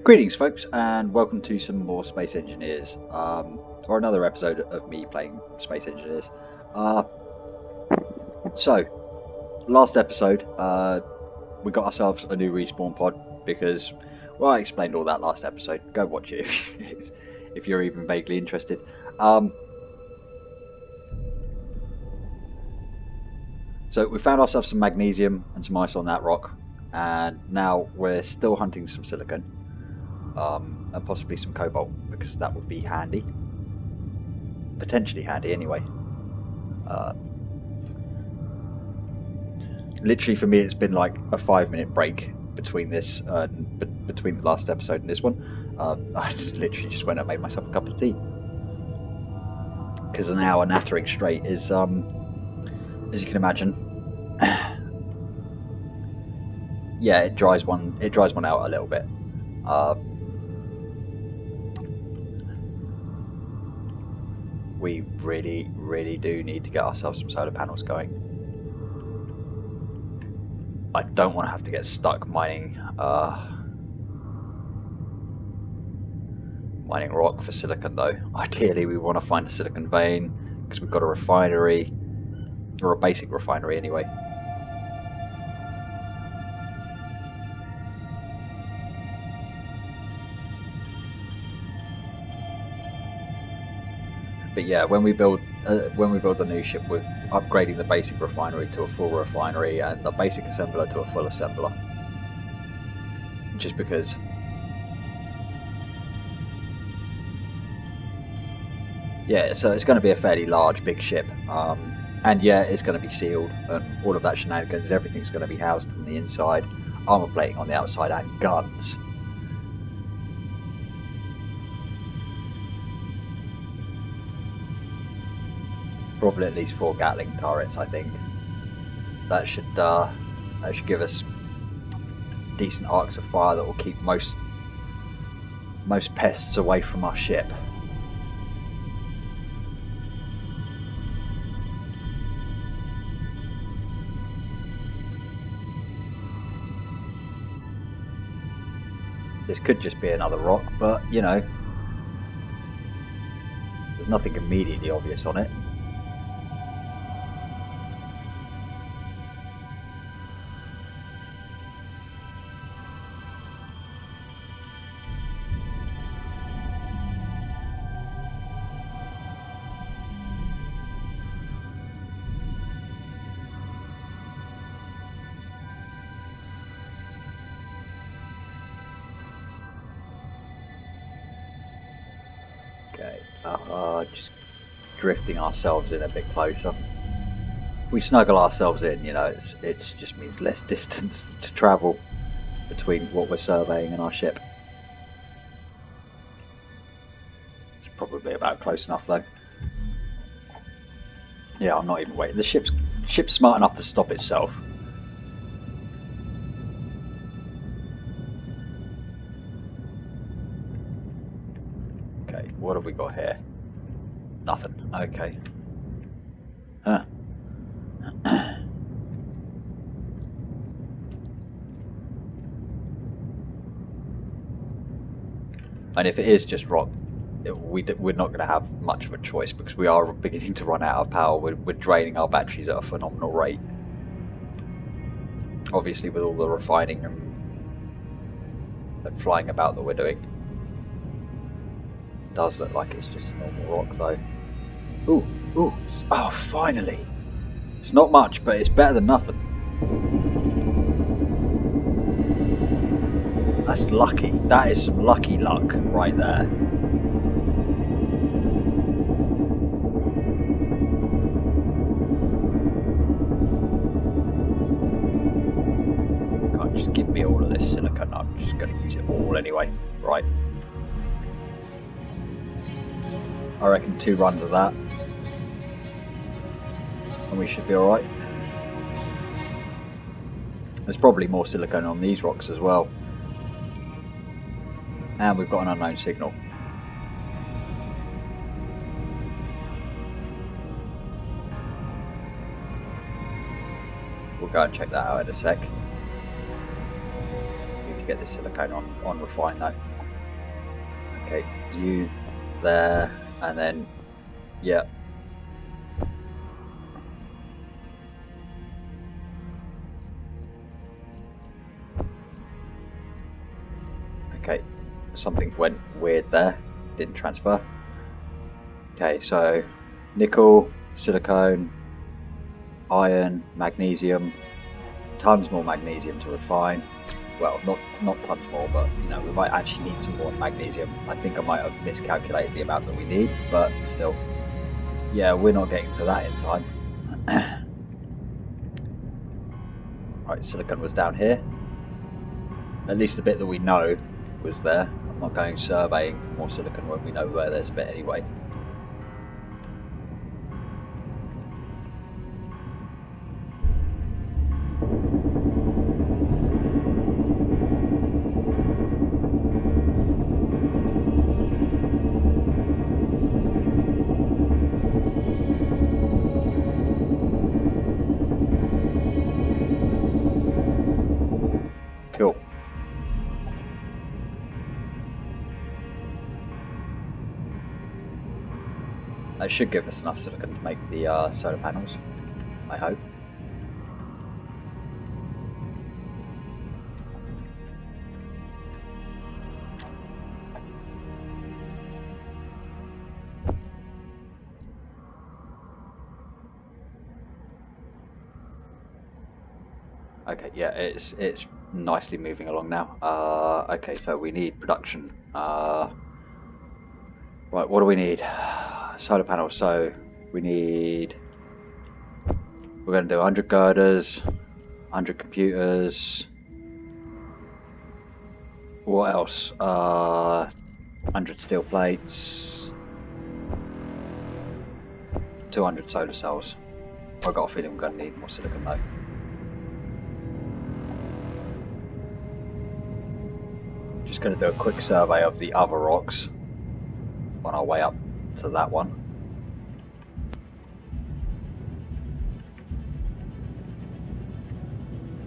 Greetings, folks, and welcome to some more Space Engineers, or another episode of me playing Space Engineers. So, last episode, we got ourselves a new respawn pod because, well, I explained all that last episode. Go watch it if you're even vaguely interested. So we found ourselves some magnesium and some ice on that rock, and now we're still hunting some silicon. And possibly some cobalt, because that would be handy. Potentially handy, anyway. Literally, for me, it's been like a 5-minute break between this, between the last episode and this one. I just literally just went and made myself a cup of tea, because an hour nattering straight is, as you can imagine, yeah, it dries one out a little bit. We really do need to get ourselves some solar panels going. I don't want to have to get stuck mining rock for silicon, though. Ideally, we want to find a silicon vein because we've got a refinery, or a basic refinery anyway. But yeah, when we build the new ship, we're upgrading the basic refinery to a full refinery and the basic assembler to a full assembler. Just because, yeah, so it's going to be a fairly large, big ship, and yeah, it's going to be sealed and all of that shenanigans. Everything's going to be housed on the inside, armor plating on the outside, and guns. Probably at least 4 Gatling turrets, I think. That should give us decent arcs of fire that will keep most pests away from our ship. This could just be another rock, but you know, there's nothing immediately obvious on it. Okay, just drifting ourselves in a bit closer. If we snuggle ourselves in, you know, it just means less distance to travel between what we're surveying and our ship. It's probably about close enough, though. Yeah, I'm not even waiting. The ship's smart enough to stop itself. Okay, what have we got here? Nothing. Okay. Huh. And if it is just rock, we're not going to have much of a choice because we are beginning to run out of power. We're draining our batteries at a phenomenal rate. Obviously, with all the refining and flying about that we're doing. It does look like it's just a normal rock, though. Ooh, oh, finally! It's not much, but it's better than nothing. That's lucky. That is some lucky luck right there. Can't just give me all of this silicon. I'm just going to use it all anyway. Right. I reckon 2 runs of that, and we should be alright. There's probably more silicon on these rocks as well. And we've got an unknown signal. We'll go and check that out in a sec. Need to get this silicone on refine though. Okay, you there, and then, yeah. Okay, something went weird there, didn't transfer. Okay, so nickel, silicone, iron, magnesium, tons more magnesium to refine. Well, not tons more, but you know, we might actually need some more magnesium. I think I might have miscalculated the amount that we need, but still, yeah, we're not getting to that in time. Right, silicon was down here. At least the bit that we know was there. I'm not going surveying for more silicon when we know where there's a bit anyway. Cool. That should give us enough silicon to make the solar panels, I hope. Okay, yeah, it's nicely moving along now. Okay, so we need production. Right, what do we need? Solar panels. So we need. We're going to do 100 girders, 100 computers. What else? 100 steel plates, 200 solar cells. I've got a feeling we're going to need more silicon though. Just going to do a quick survey of the other rocks on our way up to that one.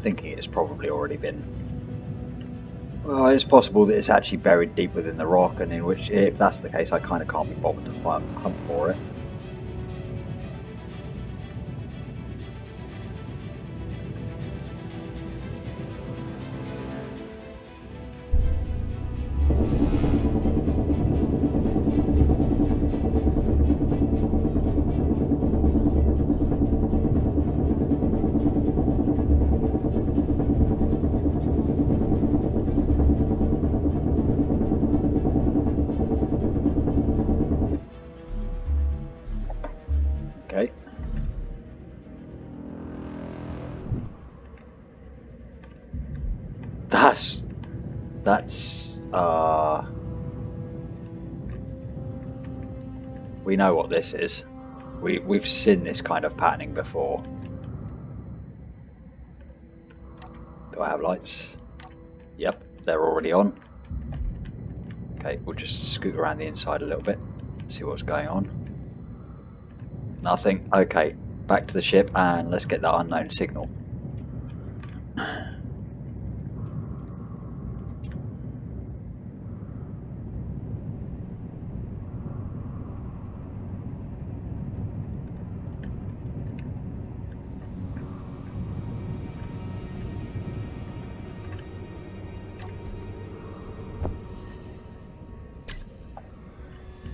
Thinking it's probably already been. Well, it's possible that it's actually buried deep within the rock, and in which, if that's the case, I kind of can't be bothered to hunt for it. Okay. That's we know what this is. We've seen this kind of patterning before. Do I have lights? Yep, they're already on. Okay, we'll just scoot around the inside a little bit, see what's going on. Nothing. Okay, back to the ship and let's get that unknown signal.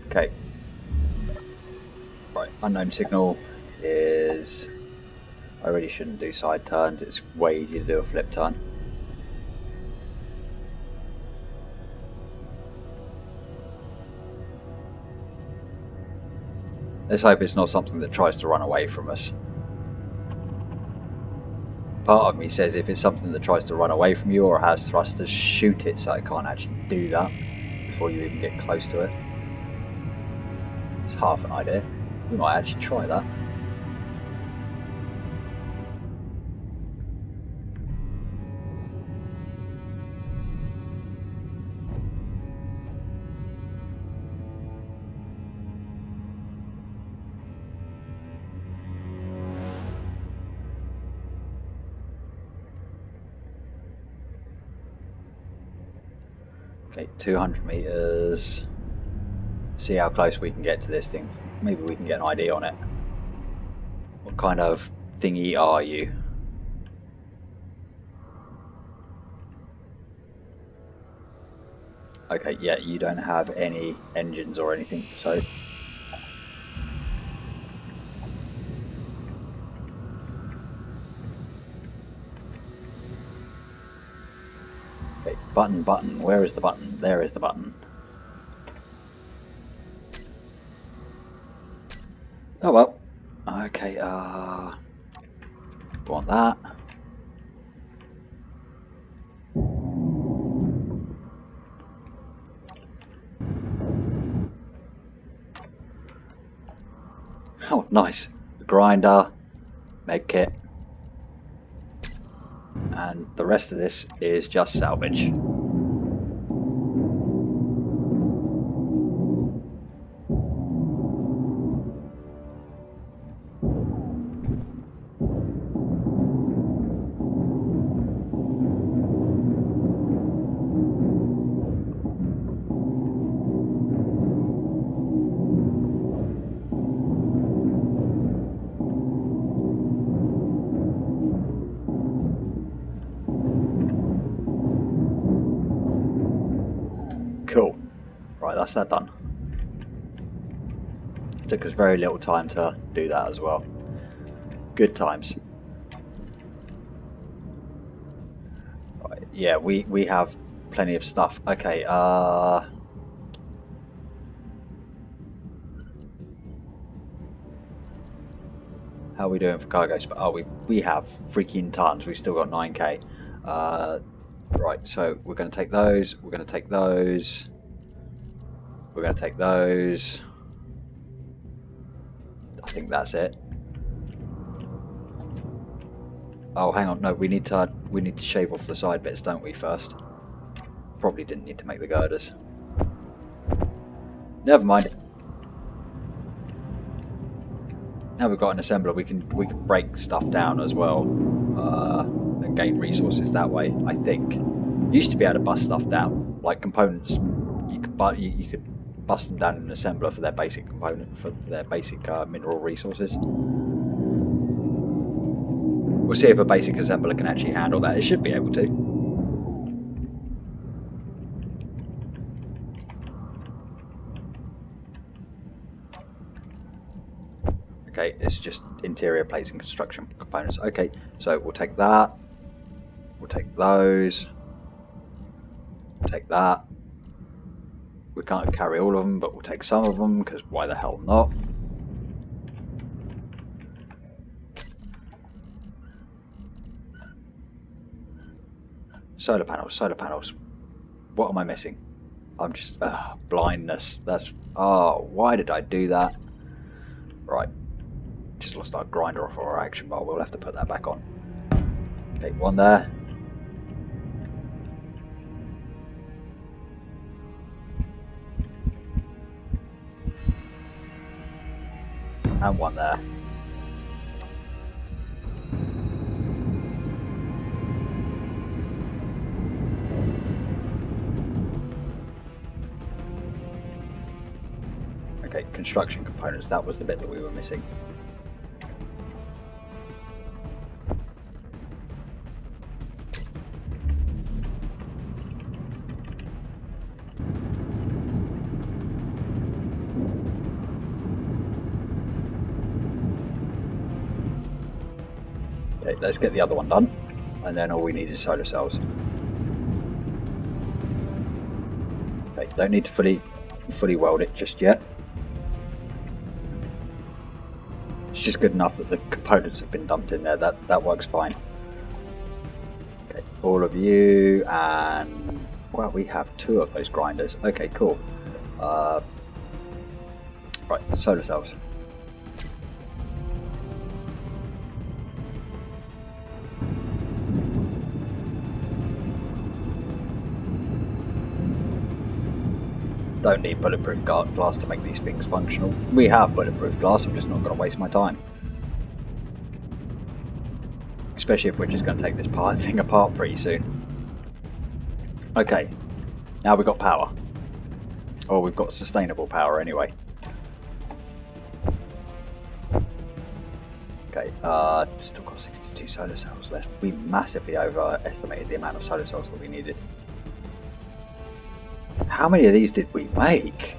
Okay. Right, unknown signal is... I really shouldn't do side turns, it's way easier to do a flip turn. Let's hope it's not something that tries to run away from us. Part of me says if it's something that tries to run away from you or has thrusters, shoot it so it can't actually do that before you even get close to it. It's half an idea. We might actually try that. Okay, 200 meters. see how close we can get to this thing. Maybe we can get an idea on it. What kind of thingy are you? Okay, yeah, you don't have any engines or anything, so... Okay, button, where is the button? There is the button. Oh well. Okay, want that. Oh, nice. Grinder, med kit, and the rest of this is just salvage. Cool. Right, that's that done. Took us very little time to do that as well. Good times. Right, yeah, we have plenty of stuff. Okay, how are we doing for cargo? Oh, we have freaking tons. We've still got 9k. Right, so we're going to take those. We're going to take those. We're going to take those. I think that's it. Oh, hang on. No, we need to shave off the side bits, don't we? First. Probably didn't need to make the girders. Never mind. Now we've got an assembler, we can break stuff down as well, and gain resources that way. I think used to be able to bust stuff down, like components. You could bust them down in an assembler for their basic mineral resources. We'll see if a basic assembler can actually handle that. It should be able to. Okay, it's just interior plates and construction components. Okay, so we'll take that. We'll take those. We'll take that. We can't carry all of them, but we'll take some of them, because why the hell not? Solar panels, solar panels. What am I missing? I'm just... blindness. That's... Oh, why did I do that? Right. Just lost our grinder off our action bar. We'll have to put that back on. Okay, one there. And one there. Okay, construction components, that was the bit that we were missing. Okay, let's get the other one done, and then all we need is solar cells. Okay, don't need to fully weld it just yet. It's just good enough that the components have been dumped in there. That works fine. Okay, all of you, and well, we have 2 of those grinders. Okay, cool. Right, solar cells. Don't need bulletproof glass to make these things functional. We have bulletproof glass, I'm just not going to waste my time. Especially if we're just going to take this thing apart pretty soon. Okay, now we've got power. Oh, we've got sustainable power anyway. Okay, still got 62 solar cells left. We massively overestimated the amount of solar cells that we needed. How many of these did we make?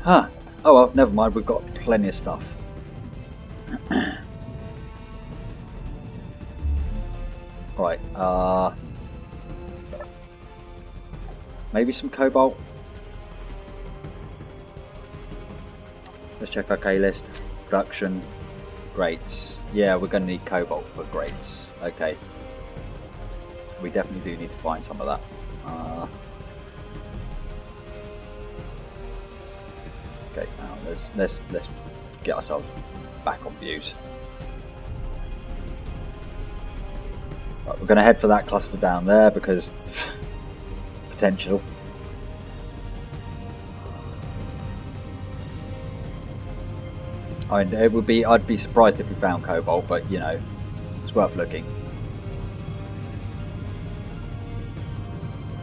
Huh. Oh well, never mind, we've got plenty of stuff. Right, maybe some cobalt. Let's check our K list. Production, grates. Yeah, we're going to need cobalt for grates. Okay. We definitely do need to find some of that. Okay, now let's get ourselves back on views. Right, we're going to head for that cluster down there because potential. I mean, it would be. I'd be surprised if we found cobalt, but you know, it's worth looking.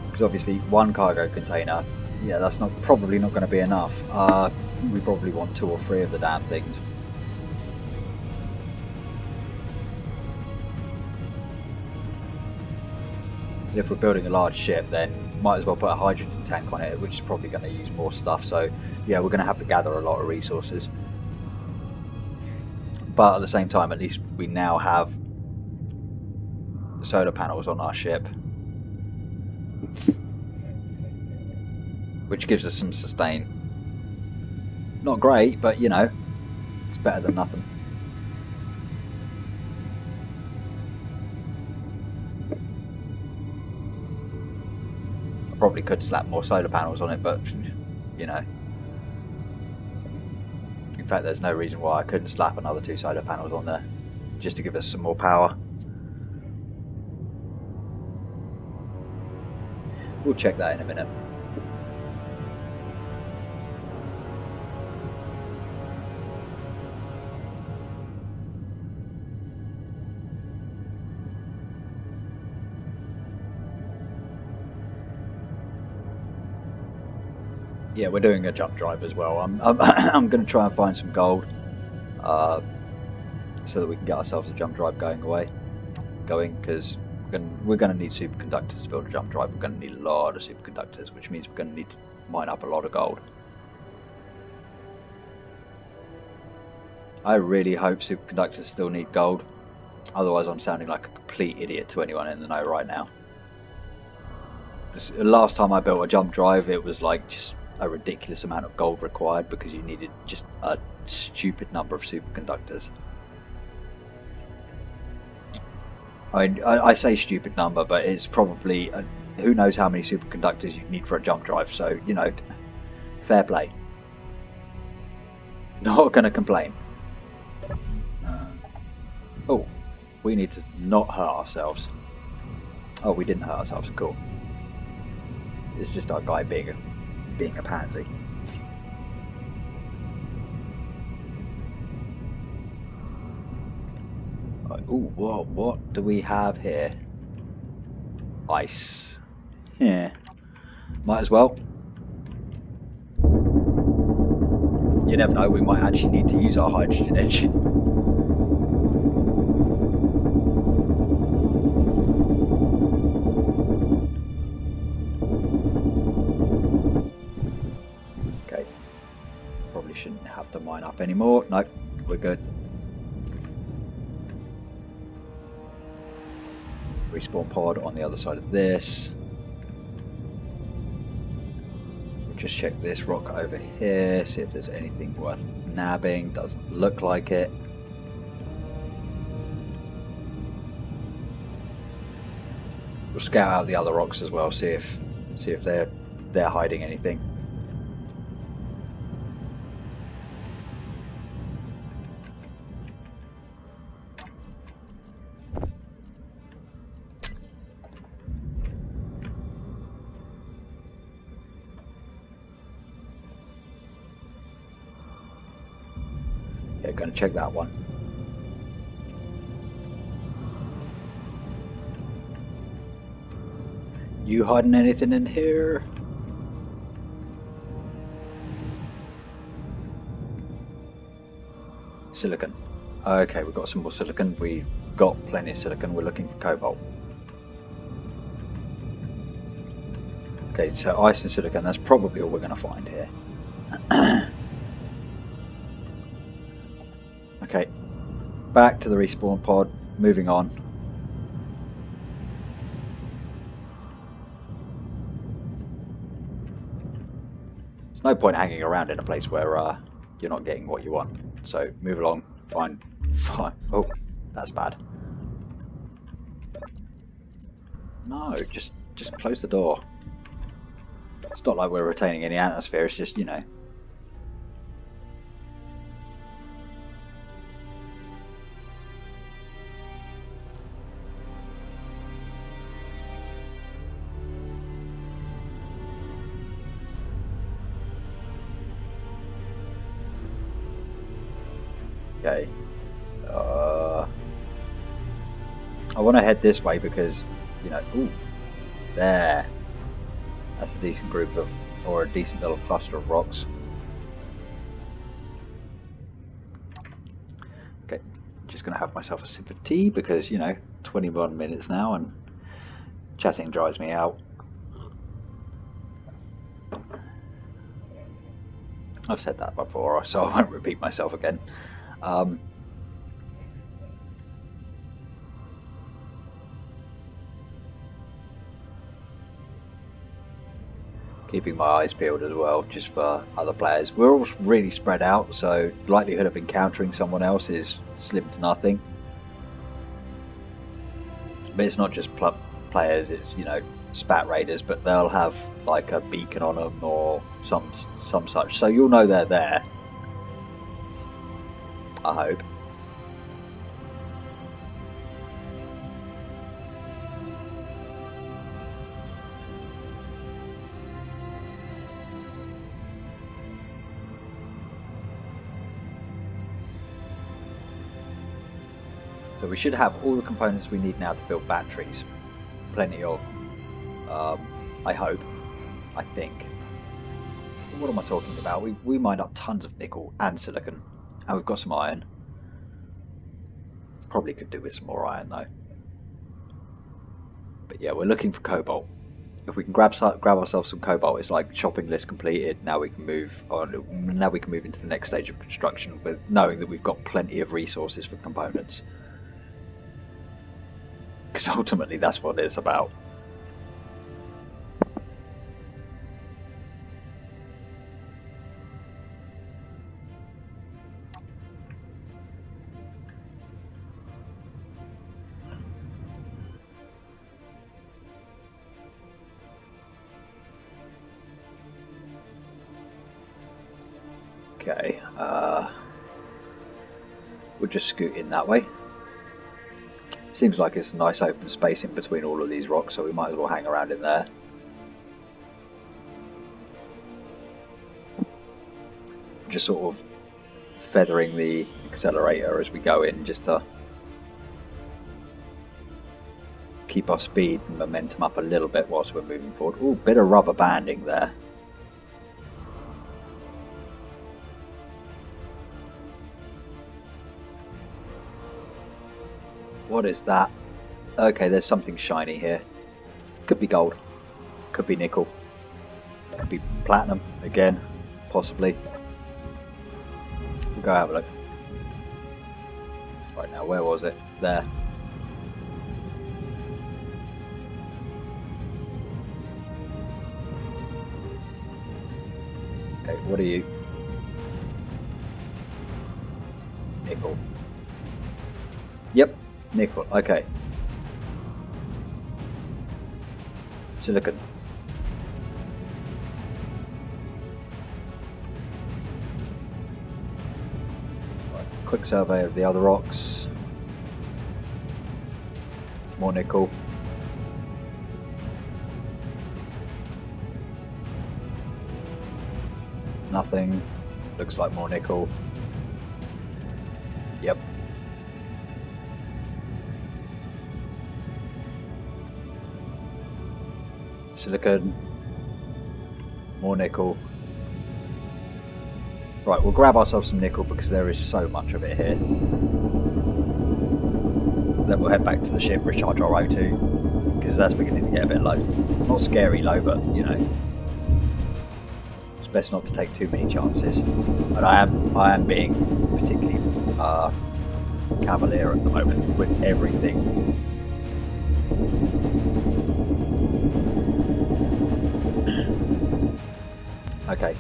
Because obviously, one cargo container, yeah, that's probably not going to be enough. We probably want 2 or 3 of the damn things. If we're building a large ship, then might as well put a hydrogen tank on it, which is probably going to use more stuff. So yeah, we're going to have to gather a lot of resources. But at the same time, at least we now have solar panels on our ship, which gives us some sustain. Not great, but you know, it's better than nothing. I probably could slap more solar panels on it, but you know. In fact, there's no reason why I couldn't slap another 2 solar panels on there, just to give us some more power. We'll check that in a minute. Yeah, we're doing a jump drive as well. I'm going to try and find some gold, so that we can get ourselves a jump drive going, because we're going to need superconductors to build a jump drive. We're going to need a lot of superconductors, which means we're going to need to mine up a lot of gold. I really hope superconductors still need gold, otherwise I'm sounding like a complete idiot to anyone in the know right now. Last time I built a jump drive, it was like just a ridiculous amount of gold required because you needed just a stupid number of superconductors. I say stupid number, but it's probably who knows how many superconductors you need for a jump drive. So you know, fair play. Not gonna complain. Oh, we need to not hurt ourselves. Oh, we didn't hurt ourselves. Cool. It's just our guy being a pansy. Ooh, what do we have here? Ice. Yeah. Might as well. You never know, we might actually need to use our hydrogen engine. Okay. Probably shouldn't have to mine up anymore. Nope, we're good. Respawn pod on the other side of this. We'll just check this rock over here, see if there's anything worth nabbing. Doesn't look like it. We'll scout out the other rocks as well, see if they're hiding anything. Yeah, going to check that one. You hiding anything in here? Silicon. Okay, we've got some more silicon. We've got plenty of silicon. We're looking for cobalt. Okay, so ice and silicon, that's probably all we're going to find here. Okay, back to the respawn pod, moving on. There's no point hanging around in a place where you're not getting what you want. So move along, fine. Oh, that's bad. No, just close the door. It's not like we're retaining any atmosphere, it's just, you know. Okay. I want to head this way because, you know, ooh, there. That's a decent group of, or a decent little cluster of rocks. Okay, just going to have myself a sip of tea because, you know, 21 minutes now and chatting drives me out. I've said that before, so I won't repeat myself again. Keeping my eyes peeled as well, just for other players. We're all really spread out, so the likelihood of encountering someone else is slim to nothing. But it's not just players, it's, you know, spat raiders, but they'll have like a beacon on them or some such, so you'll know they're there. I hope. So we should have all the components we need now to build batteries. Plenty of. I hope. I think. What am I talking about? We mined up tons of nickel and silicon. And we've got some iron. Probably could do with some more iron though. But yeah, we're looking for cobalt. If we can grab ourselves some cobalt, it's like shopping list completed. Now we can move on. Now we can move into the next stage of construction with knowing that we've got plenty of resources for components. Because ultimately that's what it's about. Okay, we'll just scoot in that way. Seems like it's a nice open space in between all of these rocks, so we might as well hang around in there. Just sort of feathering the accelerator as we go in, just to keep our speed and momentum up a little bit whilst we're moving forward. Ooh, bit of rubber banding there. What is that? Okay, there's something shiny here. Could be gold. Could be nickel. Could be platinum again, possibly. We'll go have a look. Right now, where was it? There. Okay, what are you? Nickel. Yep, nickel. Okay. Silicon. Right, quick survey of the other rocks. More nickel. Nothing. Looks like more nickel. Yep. silicon, more nickel. Right, we'll grab ourselves some nickel because there is so much of it here. Then we'll head back to the ship, recharge our O2, because that's beginning to get a bit low. Not scary low, but you know, it's best not to take too many chances. And I am being particularly cavalier at the moment with everything. Okay.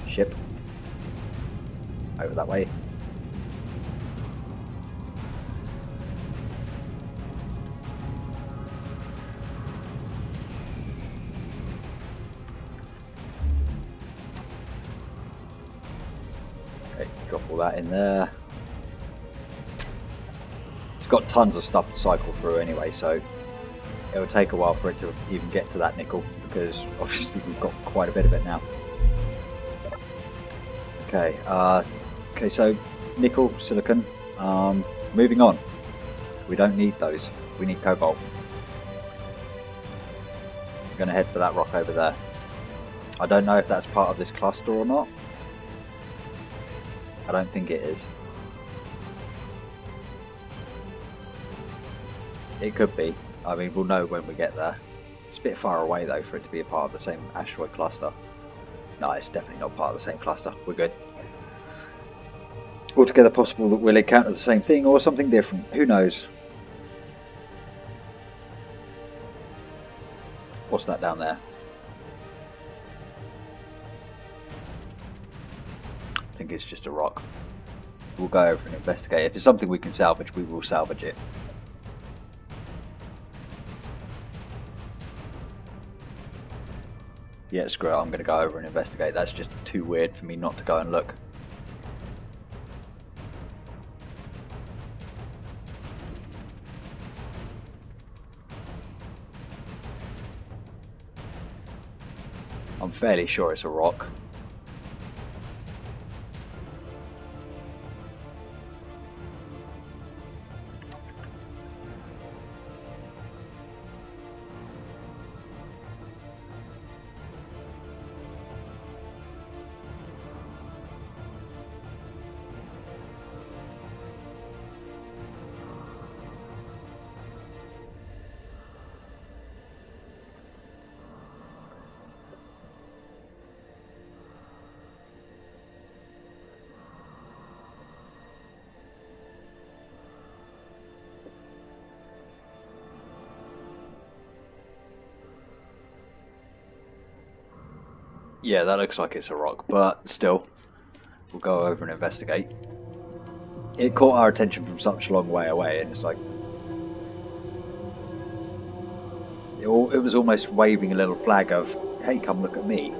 Ship. Over that way. Okay, drop all that in there. It's got tons of stuff to cycle through anyway, so it'll take a while for it to even get to that nickel, because obviously we've got quite a bit of it now. Okay, okay, so nickel, silicon, moving on. We don't need those, we need cobalt. I'm going to head for that rock over there. I don't know if that's part of this cluster or not. I don't think it is. It could be. I mean, we'll know when we get there. It's a bit far away though for it to be a part of the same asteroid cluster. No, it's definitely not part of the same cluster. We're good. Altogether possible that we'll encounter the same thing or something different. Who knows? What's that down there? I think it's just a rock. We'll go over and investigate. If it's something we can salvage, we will salvage it. Yeah, screw it, I'm going to go over and investigate. That's just too weird for me not to go and look. I'm fairly sure it's a rock. Yeah, that looks like it's a rock, but still, we'll go over and investigate. It caught our attention from such a long way away, and it's like it was almost waving a little flag of, hey, come look at me.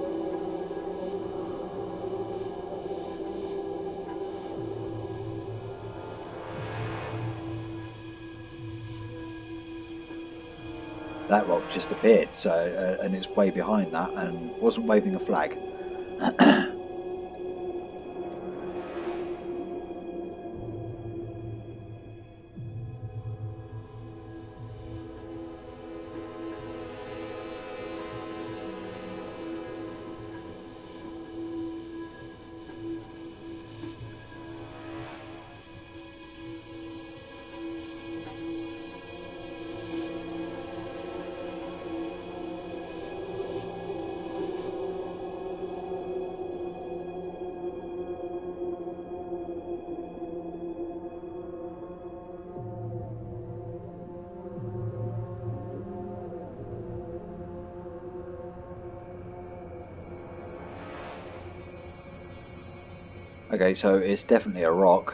That rock just appeared, so and it's way behind that and wasn't waving a flag. Okay, so it's definitely a rock.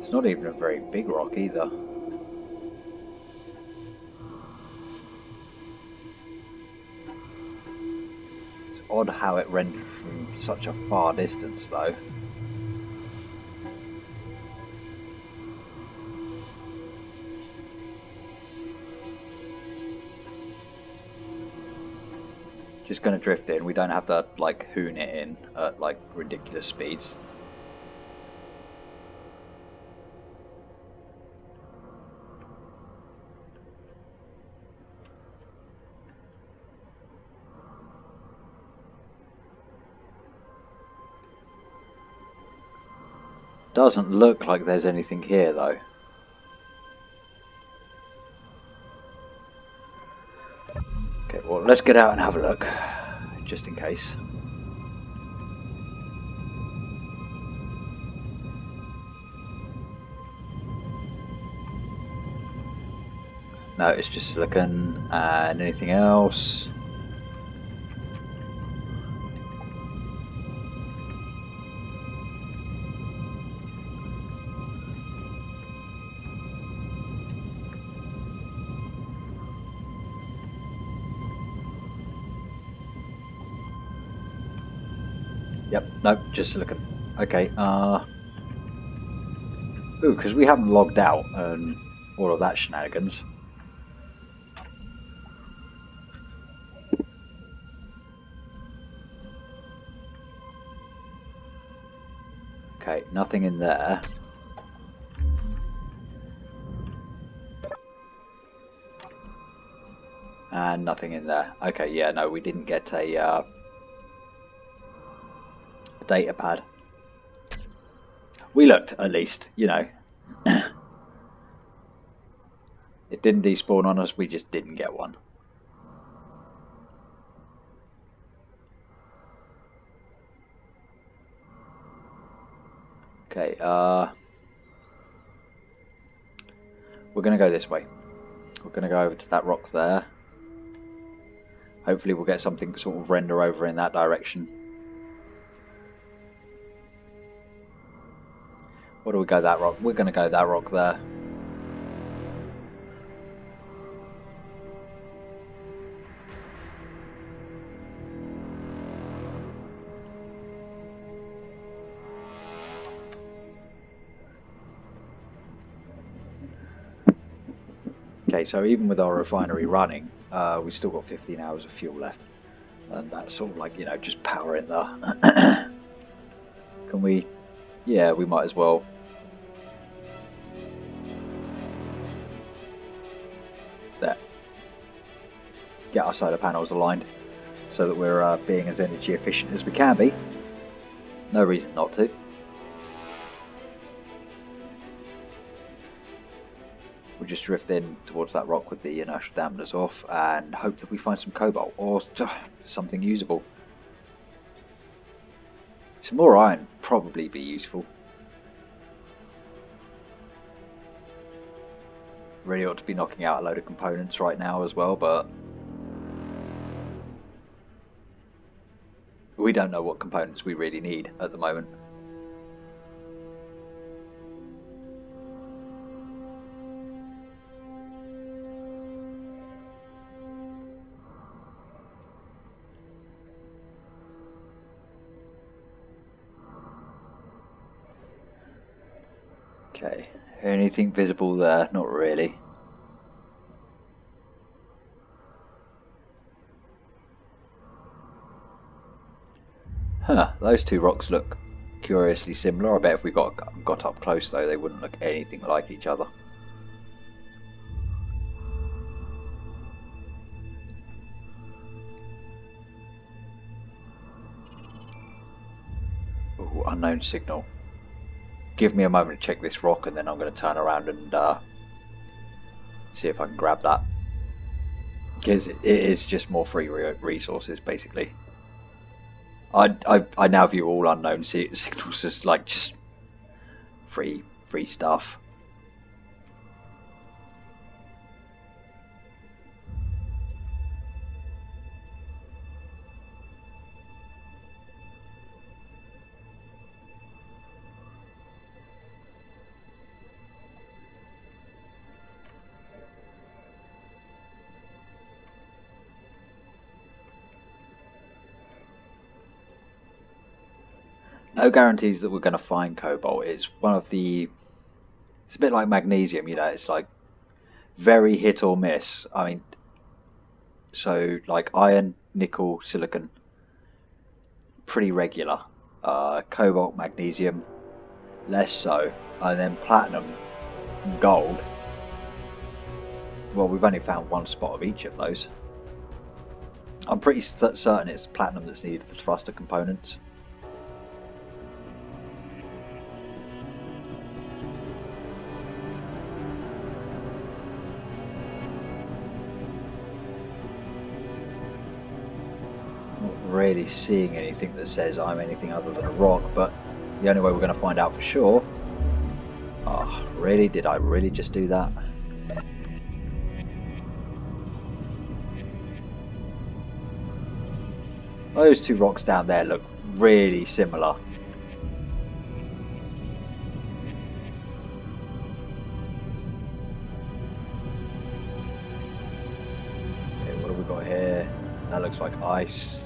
It's not even a very big rock either. It's odd how it rendered from such a far distance though. Just going to drift in. We don't have to like hoon it in at like ridiculous speeds. Doesn't look like there's anything here though. Okay, well let's get out and have a look, just in case. No, it's just silicon. And anything else? Yep, nope, just silicon. Okay, ooh, because we haven't logged out and all of that shenanigans. Okay, nothing in there. And nothing in there. Okay, yeah, no, we didn't get a data pad. We looked, at least, you know. It didn't despawn on us, we just didn't get one. Okay, we're going to go this way. We're going to go over to that rock there. Hopefully we'll get something sort of render over in that direction. What do we go that rock? We're going to go that rock there. Okay, so even with our refinery running, we've still got 15 hours of fuel left. And that's sort of like, you know, just powering the... Can we... Yeah, we might as well. There. Get our solar panels aligned so that we're being as energy efficient as we can be. No reason not to. We'll just drift in towards that rock with the inertial dampeners off and hope that we find some cobalt or something usable. Some more iron would probably be useful. Really ought to be knocking out a load of components right now as well, but we don't know what components we really need at the moment. Okay, anything visible there? Not really. Huh, those two rocks look curiously similar. I bet if we got up close though, they wouldn't look anything like each other. Ooh, unknown signal. Give me a moment to check this rock and then I'm going to turn around and see if I can grab that. Because it is just more free resources, basically. I now view all unknown signals as like just free stuff. No guarantees that we're going to find cobalt. It's one of the... It's a bit like magnesium, you know, it's like very hit or miss. I mean, so like iron, nickel, silicon, pretty regular. Cobalt, magnesium, less so. And then platinum and gold. Well, we've only found one spot of each of those. I'm pretty certain it's platinum that's needed for thruster components. really seeing anything that says I'm anything other than a rock, but the only way we're going to find out for sure... Oh, really? Did I really just do that? Those two rocks down there look really similar. Okay, what have we got here? That looks like ice.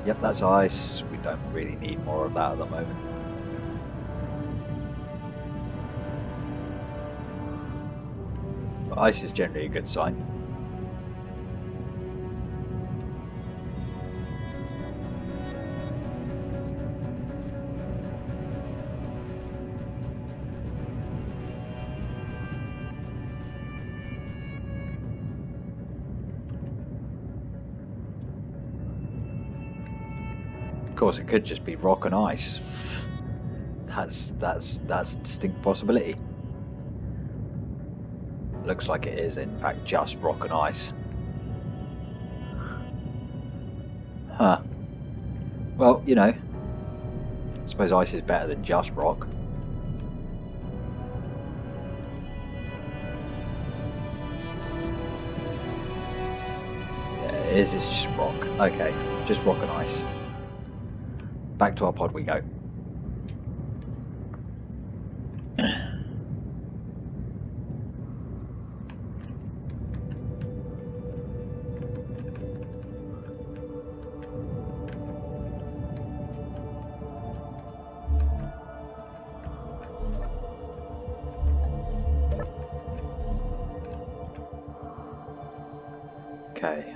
Yep, that's ice. We don't really need more of that at the moment. But ice is generally a good sign. Of course, it could just be rock and ice. That's a distinct possibility. Looks like it is, in fact, just rock and ice. Huh. Well, you know, I suppose ice is better than just rock. Yeah, it is. It's just rock. Okay, just rock and ice. Back to our pod we go. Okay,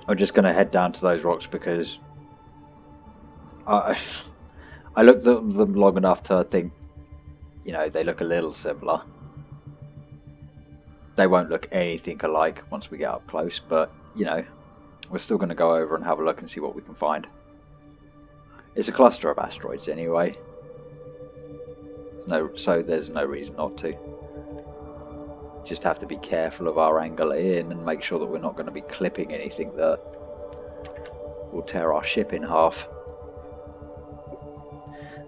I'm just going to head down to those rocks because I looked at them long enough to think, you know, they look a little similar. They won't look anything alike once we get up close, but, you know, we're still going to go over and have a look and see what we can find. It's a cluster of asteroids anyway. So there's no reason not to. Just have to be careful of our angle in and make sure that we're not going to be clipping anything that will tear our ship in half.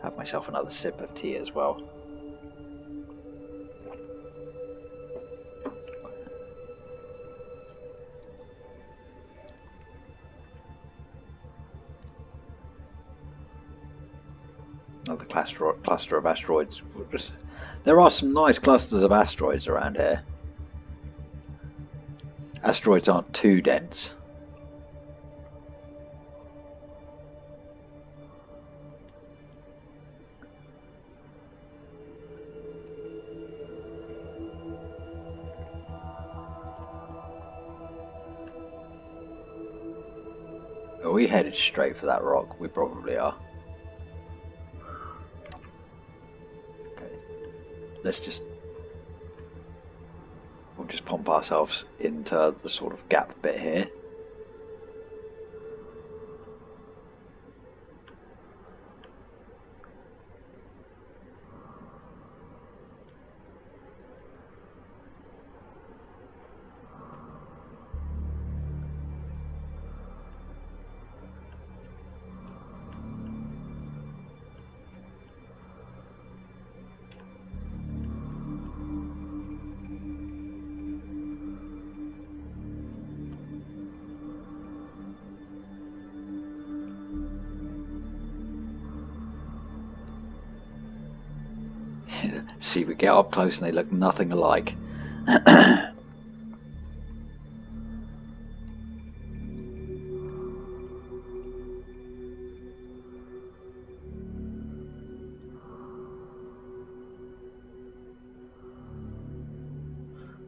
Have myself another sip of tea as well. Another cluster of asteroids. There are some nice clusters of asteroids around here. Asteroids aren't too dense. Are we headed straight for that rock? We probably are. Okay. We'll just pump ourselves into the sort of gap bit here. See, we get up close and they look nothing alike.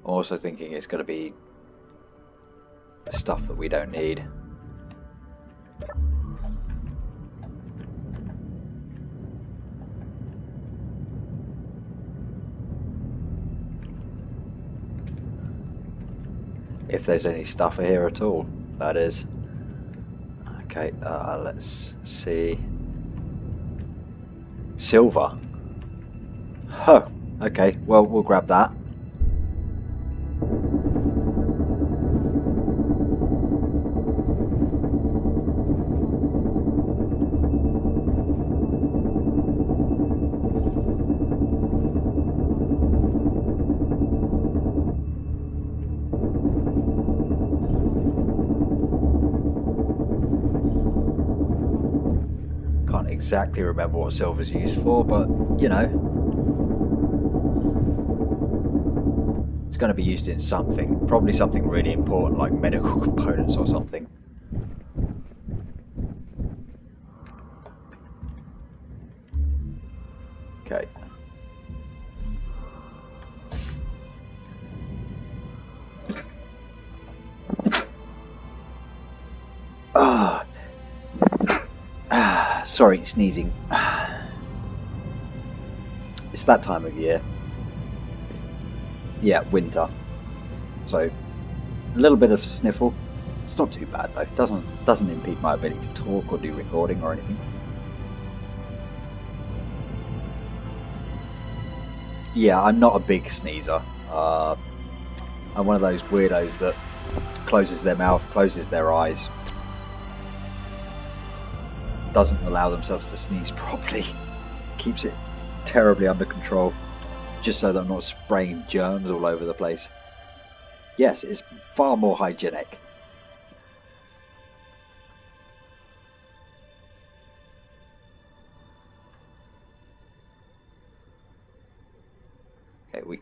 Also thinking it's going to be stuff that we don't need. If there's any stuff here at all, that is. Okay, let's see. Silver. Huh. Okay, well, we'll grab that. Can't exactly remember what silver's used for, but, you know, it's going to be used in something. Probably something really important, like medical components or something. Okay. Sorry, sneezing. It's that time of year. Yeah, winter. So a little bit of sniffle. It's not too bad though. It doesn't impede my ability to talk or do recording or anything. Yeah, I'm not a big sneezer. I'm one of those weirdos that closes their mouth, closes their eyes, doesn't allow themselves to sneeze properly, keeps it terribly under control, just so that I'm not spraying germs all over the place. Yes, it's far more hygienic. Okay,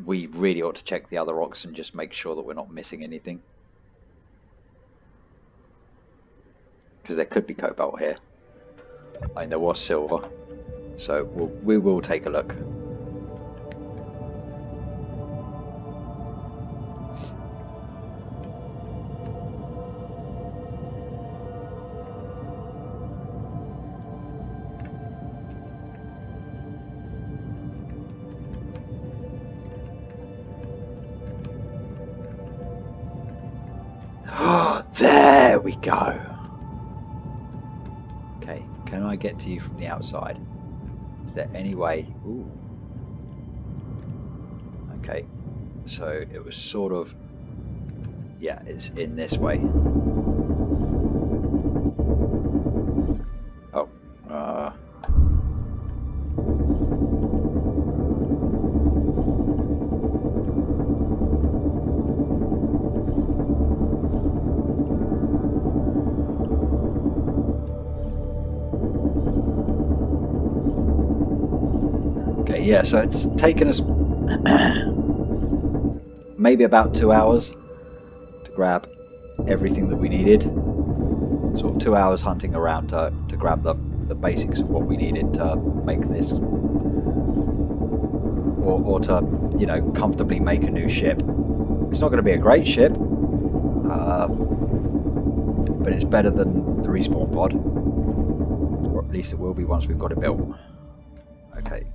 we really ought to check the other rocks and just make sure that we're not missing anything, because there could be cobalt here. I mean, there was silver, so we will take a look. There we go. Okay, can I get to you from the outside? Is there any way? Ooh. Okay, so it was sort of, yeah, it's in this way. Oh, okay, yeah, so it's taken us maybe about 2 hours to grab everything that we needed. Sort of 2 hours hunting around to grab the basics of what we needed to make this, or to, you know, comfortably make a new ship. It's not going to be a great ship, but it's better than the respawn pod, or at least it will be once we've got it built. Okay.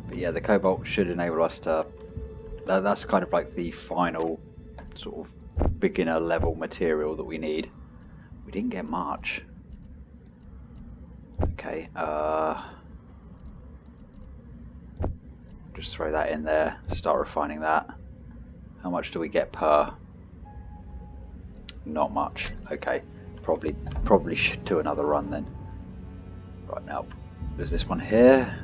But yeah, the cobalt should enable us to, that's kind of like the final sort of beginner level material that we need. We didn't get much. Okay, just throw that in there, start refining that. How much do we get per? Not much. Okay, probably should do another run then. Right, now, there's this one here.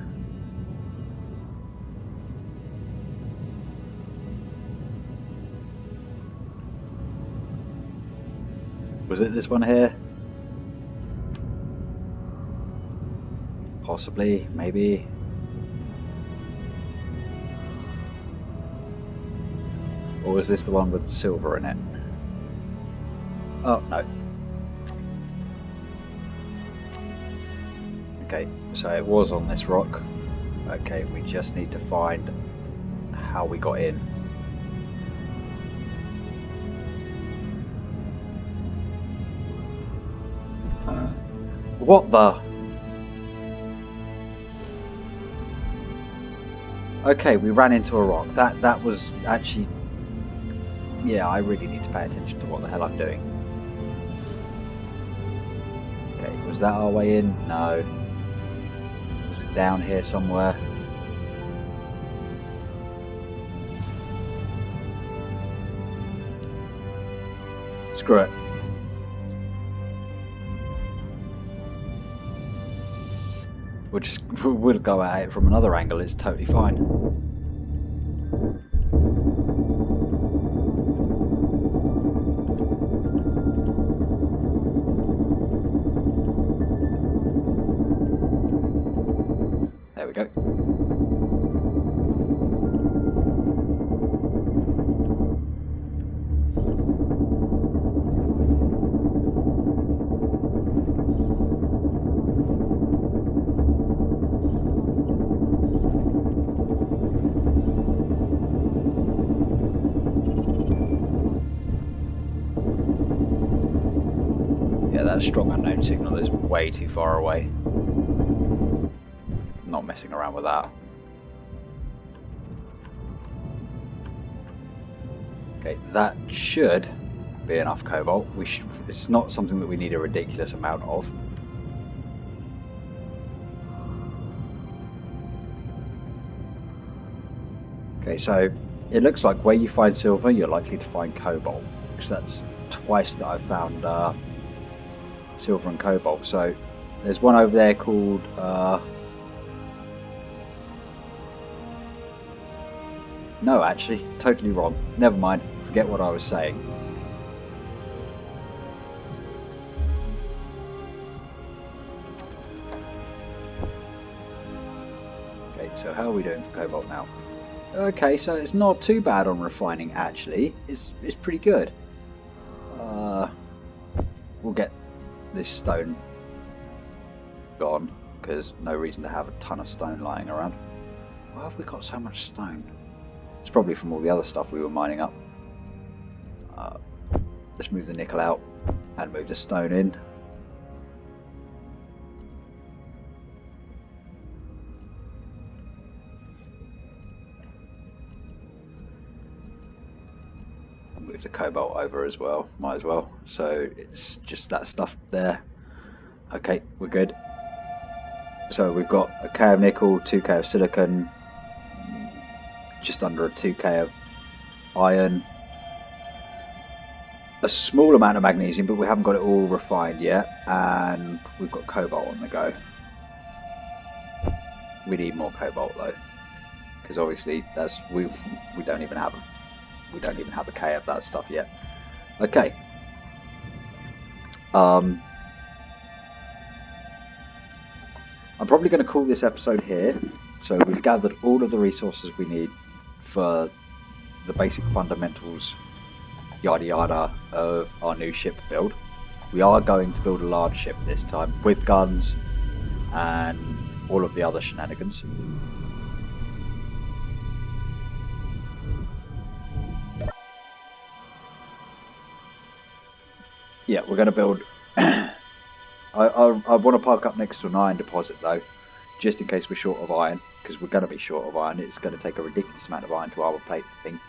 Was it this one here? Possibly, maybe. Or was this the one with silver in it? Oh, no. Okay, so it was on this rock. Okay, we just need to find how we got in. What the? Okay, we ran into a rock. That was actually... Yeah, I really need to pay attention to what the hell I'm doing. Okay, was that our way in? No. Was it down here somewhere? Screw it. We'll go at it from another angle. It's totally fine. There we go. Yeah, that strong unknown signal is way too far away. Not messing around with that. Okay, that should be enough cobalt. It's not something that we need a ridiculous amount of. Okay, so it looks like where you find silver, you're likely to find cobalt, because that's twice that I've found silver and cobalt. So there's one over there called no, actually, totally wrong. Never mind. Forget what I was saying. Okay, so how are we doing for cobalt now? Okay, so it's not too bad on refining, actually. It's pretty good. We'll get this stone gone, because no reason to have a ton of stone lying around. Why have we got so much stone? It's probably from all the other stuff we were mining up. Let's move the nickel out and move the stone in. Move the cobalt over as well, might as well. So it's just that stuff there. Okay, we're good. So we've got a K of nickel, 2K of silicon, just under a 2K of iron, a small amount of magnesium, but we haven't got it all refined yet, and we've got cobalt on the go. We need more cobalt though, because obviously we don't even have a K of that stuff yet. Okay. I'm probably going to call this episode here. So we've gathered all of the resources we need for the basic fundamentals, yada yada, of our new ship build. We are going to build a large ship this time with guns and all of the other shenanigans. Yeah, we're going to build... I want to park up next to an iron deposit though, just in case we're short of iron, because we're going to be short of iron. It's going to take a ridiculous amount of iron to armor plate the thing.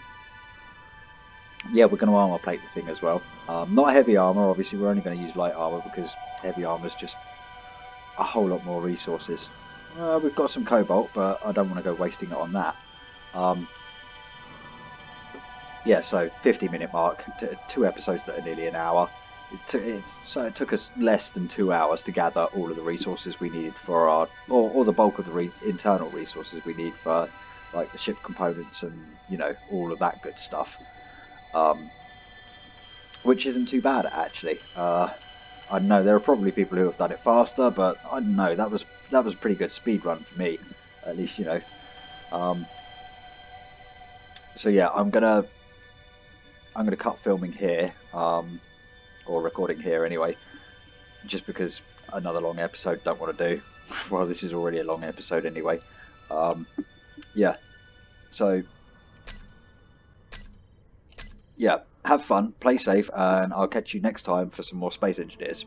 Yeah, we're going to armor plate the thing as well. Not heavy armor, obviously. We're only going to use light armor because heavy armor is just a whole lot more resources. We've got some cobalt, but I don't want to go wasting it on that. Yeah, so 50-minute mark, 2 episodes that are nearly an hour. So it took us less than 2 hours to gather all of the resources we needed for our, or the bulk of the internal resources we need for, like the ship components and, you know, all of that good stuff. Which isn't too bad actually. I know there are probably people who have done it faster, but I don't know, that was a pretty good speed run for me, at least, you know. So yeah, I'm gonna cut filming here, or recording here anyway, just because another long episode don't want to do. Well, this is already a long episode anyway. Yeah, so yeah, have fun, play safe, and I'll catch you next time for some more Space Engineers.